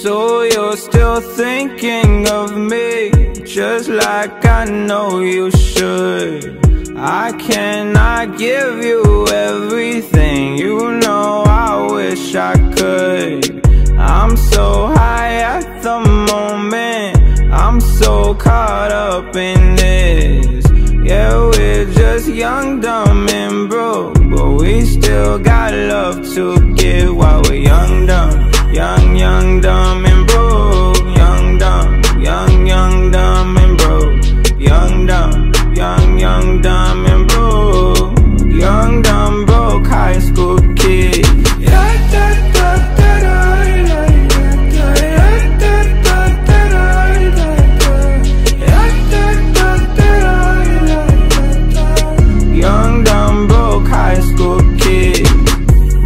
So you're still thinking of me, just like I know you should. I cannot give you everything, you know I wish I could. I'm so high at the moment, I'm so caught up in this. Yeah, we're just young, dumb, and broke, but we still got love to give while we're young, dumb. Young, dumb, and broke. Young, dumb, dumb, and broke. Young, dumb, dumb, and broke. Young, dumb, broke high school kid. Young, dumb, broke high school kid.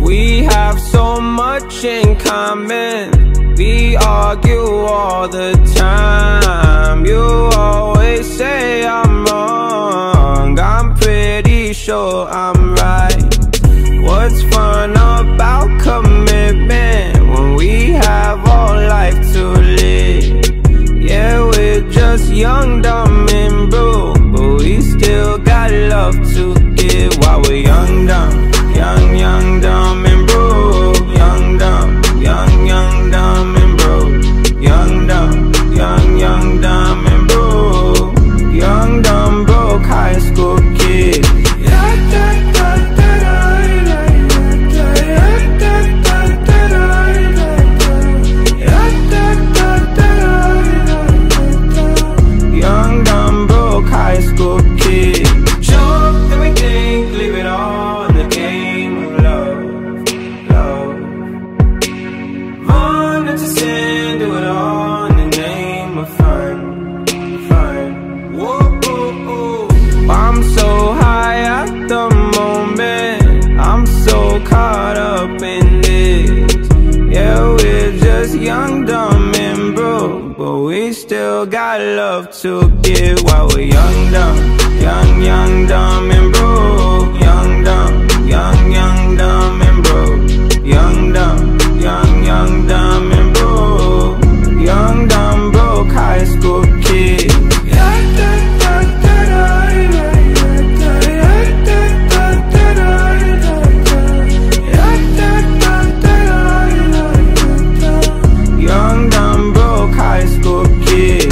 We have so much in common, we argue all the time. You always say I'm wrong, I'm pretty sure I'm right. What's fun about commitment when we have all life to live? Yeah, we're just young, dumb, and broke, but we still got love to give while we're young, dumb. Young, dumb, and broke. Young, dumb, dumb, and broke. Young, dumb, dumb, and broke. Young, dumb, broke high school kid. Young, dumb, broke high school kid. Show up everything, leave it all in the game of love. Run into sin, do it all in the name of fun. Whoa. I'm so high at the moment, I'm so caught up in this. Yeah, we're just young, dumb, and broke, but we still got love to give while we're young, dumb. Young, dumb, and broke. Young, dumb, dumb, and broke. Young, dumb, dumb, and broke. Young, dumb, broke high school kid. Young, dumb, broke high school kid.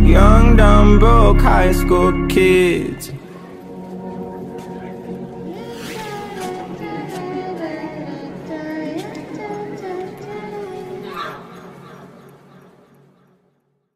Young, dumb, broke high school kids.